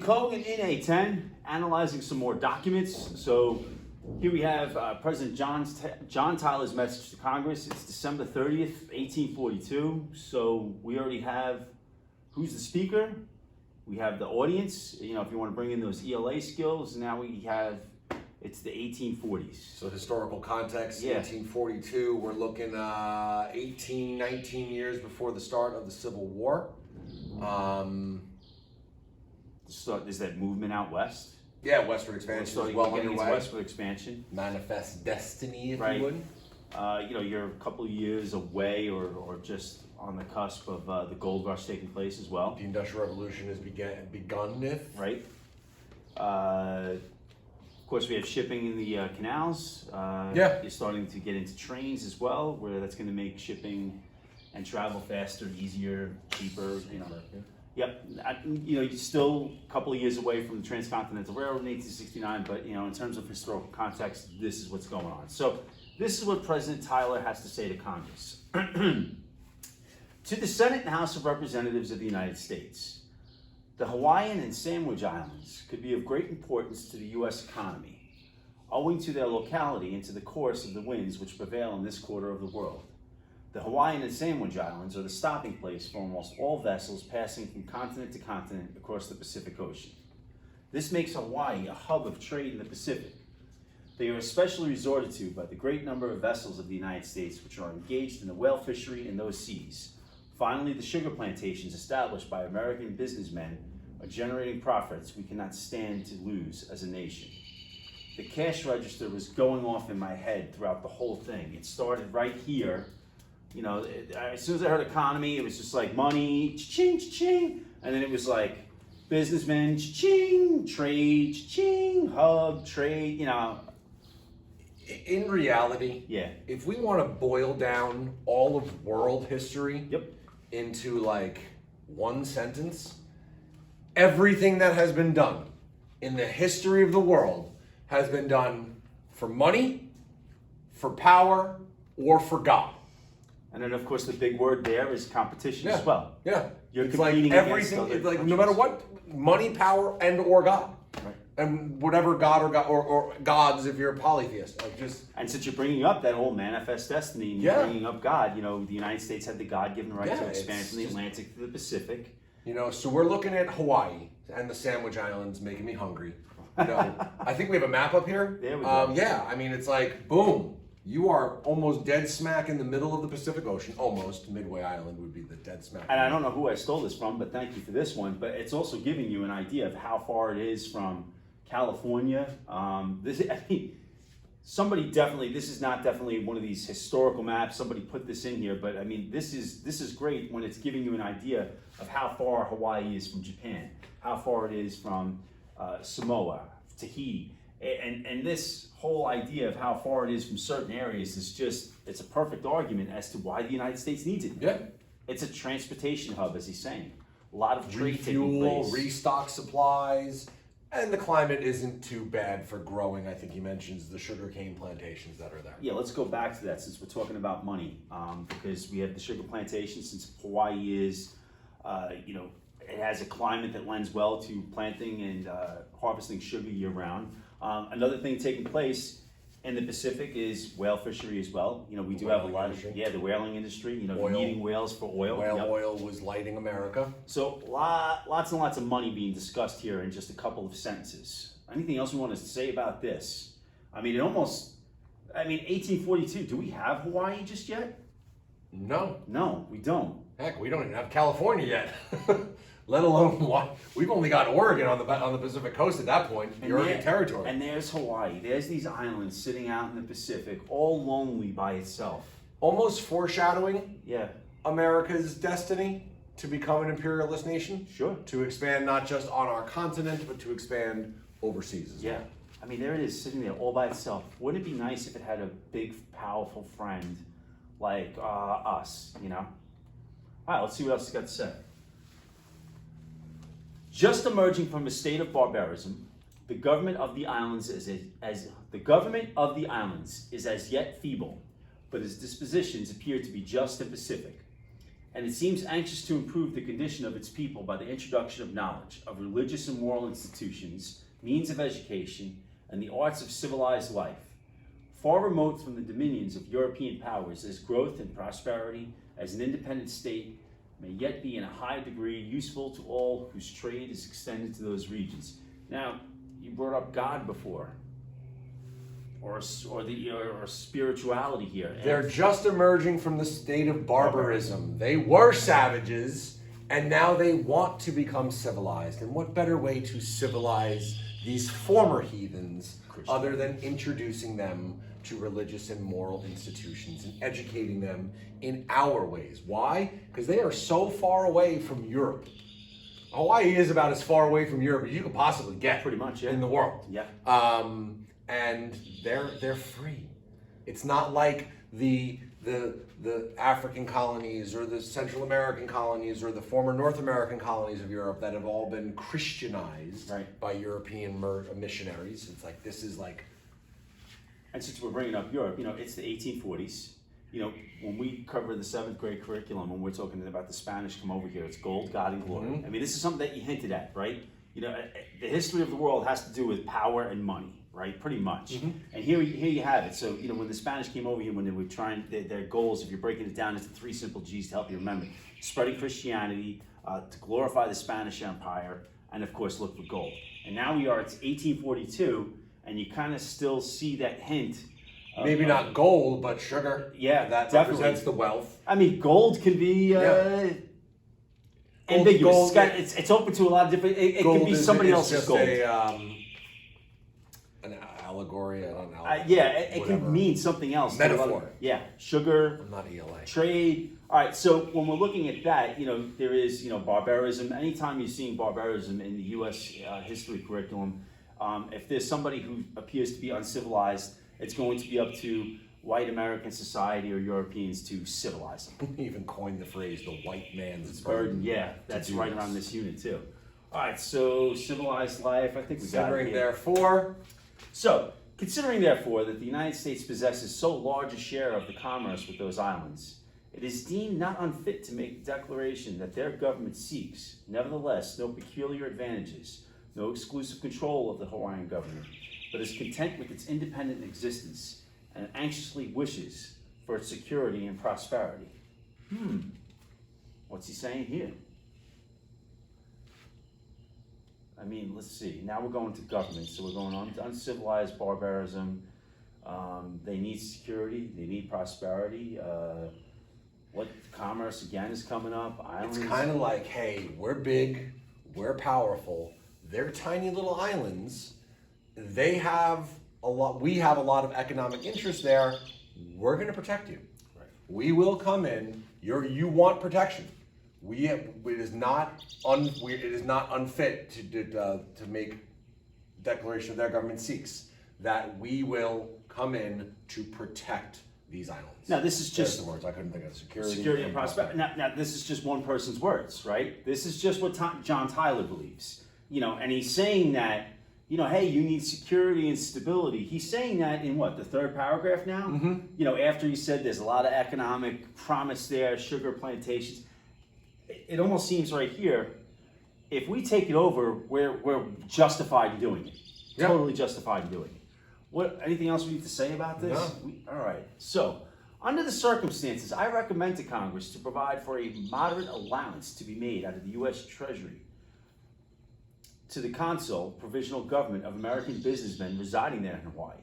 Kogan in A10, analyzing some more documents. So here we have President John Tyler's message to Congress. It's December 30th, 1842. So we already have who's the speaker. We have the audience. You know, if you want to bring in those ELA skills, now we have, it's the 1840s. So historical context, Yeah. 1842, we're looking 18, 19 years before the start of the Civil War. So there's that movement out west. Yeah, westward expansion is well underway. Westward expansion. Manifest destiny, if Right. you would. You know, you're a couple of years away or just on the cusp of the gold rush taking place as well. The Industrial Revolution has begun, if. Right. Of course, we have shipping in the canals. Yeah. You're starting to get into trains as well, where that's going to make shipping and travel faster, easier, cheaper. You know. Yep. You know, you're still a couple of years away from the Transcontinental Railroad in 1869, but you know, in terms of historical context, this is what's going on. So this is what President Tyler has to say to Congress. To the Senate and House of Representatives of the United States, the Hawaiian and Sandwich Islands could be of great importance to the U.S. economy, owing to their locality and to the course of the winds which prevail in this quarter of the world. The Hawaiian and Sandwich Islands are the stopping place for almost all vessels passing from continent to continent across the Pacific Ocean. This makes Hawaii a hub of trade in the Pacific. They are especially resorted to by the great number of vessels of the United States which are engaged in the whale fishery in those seas. Finally, the sugar plantations established by American businessmen are generating profits we cannot stand to lose as a nation. The cash register was going off in my head throughout the whole thing. It started right here. You know, as soon as I heard economy, it was just like money, cha-ching, cha-ching. And then it was like businessmen, cha-ching, trade, cha-ching, hub, trade, you know. In reality, Yeah. if we want to boil down all of world history Yep. into like one sentence, everything that has been done in the history of the world has been done for money, for power, or for God. And then, of course, the big word there is competition as well. Yeah. You're it's competing like against everything, other it's like countries. no matter what, money, power, and or God. Right. And whatever God or gods if you're a polytheist. Like just And since you're bringing up that whole manifest destiny and you're Yeah. bringing up God, you know, the United States had the God-given right Yeah, to expand it's from the just- Atlantic to the Pacific. You know, so we're looking at Hawaii and the Sandwich Islands, making me hungry. You know, I think we have a map up here. There we go. Yeah, I mean, it's like, boom, you are almost dead smack in the middle of the Pacific Ocean. Almost. Midway Island would be the dead smack. And I don't know who I stole this from, but thank you for this one. But it's also giving you an idea of how far it is from California. I mean, somebody definitely, this is not definitely one of these historical maps. Somebody put this in here, but I mean, this is great when it's giving you an idea of how far Hawaii is from Japan, how far it is from Samoa, Tahiti, and this whole idea of how far it is from certain areas is just, it's a perfect argument as to why the United States needs it. Yeah. It's a transportation hub, as he's saying. A lot of trade taking Refuel, place. restock supplies, and the climate isn't too bad for growing. I think he mentions the sugarcane plantations that are there. Yeah, let's go back to that since we're talking about money, because we have the sugar plantation. Since Hawaii is, you know, it has a climate that lends well to planting and harvesting sugar year round. Another thing taking place in the Pacific is whale fishery as well. You know, we do have a lot of, the whaling industry, you know, Oil. needing whales for oil. Whale Yep. oil was lighting America. So lots and lots of money being discussed here in just a couple of sentences. Anything else we want to say about this? I mean, 1842, do we have Hawaii just yet? No. No, we don't. Heck, we don't even have California yet. Let alone what? We've only got Oregon on the Pacific coast at that point, the Oregon Territory. And there's Hawaii. There's these islands sitting out in the Pacific, all lonely by itself. Almost foreshadowing Yeah, America's destiny to become an imperialist nation. sure. To expand not just on our continent, but to expand overseas as Yeah. well. I mean, there it is sitting there all by itself. Wouldn't it be nice if it had a big, powerful friend like us, you know? All right, let's see what else it's got to say. Just emerging from a state of barbarism, the government of the islands is as yet feeble, but its dispositions appear to be just and pacific. and it seems anxious to improve the condition of its people by the introduction of knowledge, of religious and moral institutions, means of education, and the arts of civilized life. Far remote from the dominions of European powers, as growth and prosperity as an independent state may yet be in a high degree useful to all whose trade is extended to those regions. Now, you brought up God before, or spirituality here. They're just emerging from the state of barbarism. They were savages, and now they want to become civilized. And what better way to civilize these former heathens other than introducing them to religious and moral institutions and educating them in our ways? Why? Because they are so far away from Europe. Hawaii is about as far away from Europe as you could possibly get, Pretty much, yeah. in the world. Yeah. And they're free. It's not like the African colonies or the Central American colonies or the former North American colonies of Europe that have all been Christianized by European missionaries. It's like, this is like... And since we're bringing up Europe, it's the 1840s. When we cover the 7th grade curriculum, when we're talking about the Spanish come over here, it's gold, God, and glory. Mm-hmm. I mean, this is something that you hinted at, right? The history of the world has to do with power and money, right? Pretty much. Mm-hmm. And here you have it. So, when the Spanish came over here, when they were trying, their goals, if you're breaking it down into 3 simple G's to help you remember, spreading Christianity, to glorify the Spanish Empire, and of course, look for gold. And now it's 1842, and you kind of still see that hint. Maybe not gold, but sugar. Yeah, that definitely represents the wealth. I mean, gold can be ambiguous. It's open to a lot of different. It can be somebody else's gold. An allegory. I don't know. It can mean something else. Metaphor. Sugar. I'm not ELA. Trade. All right. So when we're looking at that, there is barbarism. Anytime you're seeing barbarism in the U.S. History curriculum, if there's somebody who appears to be uncivilized, it's going to be up to white American society or Europeans to civilize them. He even coined the phrase "the white man's burden." Yeah, that's right around this unit too. All right, so civilized life. I think we got it. Considering therefore that the United States possesses so large a share of the commerce with those islands, it is deemed not unfit to make the declaration that their government seeks, nevertheless, no peculiar advantages, no exclusive control of the Hawaiian government, but is content with its independent existence and anxiously wishes for its security and prosperity. What's he saying here? I mean, let's see. Now we're going to government, so we're going on to uncivilized barbarism. They need security. They need prosperity. What commerce again is coming up? Islands. It's kind of like, hey, we're big, we're powerful. They're tiny little islands. They have a lot. We have a lot of economic interest there. We're going to protect you. Right. We will come in. You want protection. It is not unfit to make declaration of their government seeks that we will come in to protect these islands. Now this is just the words I couldn't think of. Security and prosperity. Now this is just one person's words, right? This is just what John Tyler believes. And he's saying that, hey, you need security and stability. He's saying that in what, the 3rd paragraph now? Mm-hmm. After he said there's a lot of economic promise there, sugar plantations. It almost seems right here, if we take it over, we're justified in doing it. Yeah. Totally justified in doing it. Anything else we need to say about this? No. All right. So, under the circumstances, I recommend to Congress to provide for a moderate allowance to be made out of the U.S. Treasury to the consul, provisional government of American businessmen residing there in Hawaii,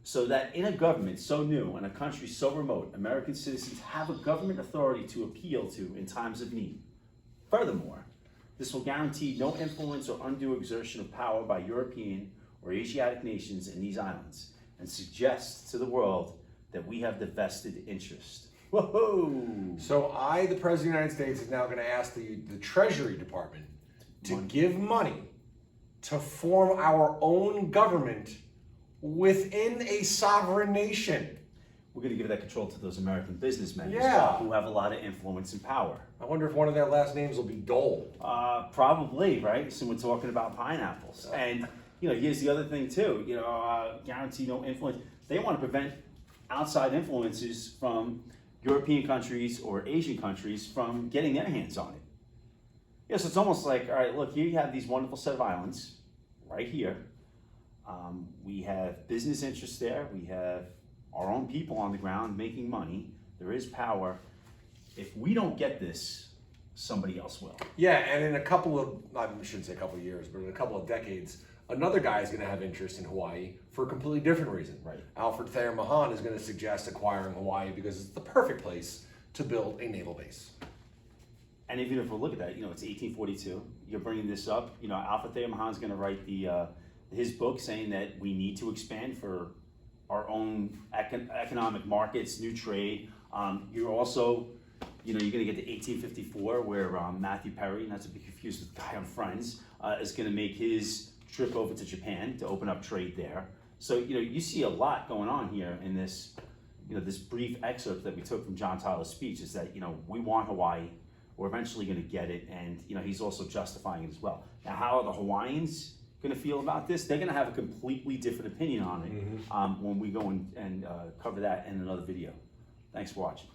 so that in a government so new and a country so remote, American citizens have a government authority to appeal to in times of need. Furthermore, this will guarantee no influence or undue exertion of power by European or Asiatic nations in these islands, and suggests to the world that we have the vested interest. Whoa! So I, the President of the United States, is now going to ask the Treasury Department to give money to form our own government within a sovereign nation. We're going to give that control to those American businessmen as Yeah. well, who have a lot of influence and power. I wonder if one of their last names will be Dole. Probably, right? So we're talking about pineapples. And, here's the other thing too, guarantee no influence. They want to prevent outside influences from European countries or Asian countries from getting their hands on it. Yeah, so it's almost like, all right, look, here you have these wonderful set of islands right here. We have business interests there. We have our own people on the ground making money. There is power. If we don't get this, somebody else will. Yeah, and in a couple of, I shouldn't say a couple of years, but in a couple of decades, another guy is going to have interest in Hawaii for a completely different reason. Right. Alfred Thayer Mahan is going to suggest acquiring Hawaii because it's the perfect place to build a naval base. And even if we look at that, it's 1842. You're bringing this up. Alfred Thayer Mahan's going to write his book saying that we need to expand for our own economic markets, new trade. You're also, you're going to get to 1854 where Matthew Perry, not to be confused with the guy on Friends, is going to make his trip over to Japan to open up trade there. So, you see a lot going on here in this, this brief excerpt that we took from John Tyler's speech is that, we want Hawaii. We're eventually going to get it, and he's also justifying it as well. Now, how are the Hawaiians going to feel about this? They're going to have a completely different opinion on it when we go and cover that in another video. Thanks for watching.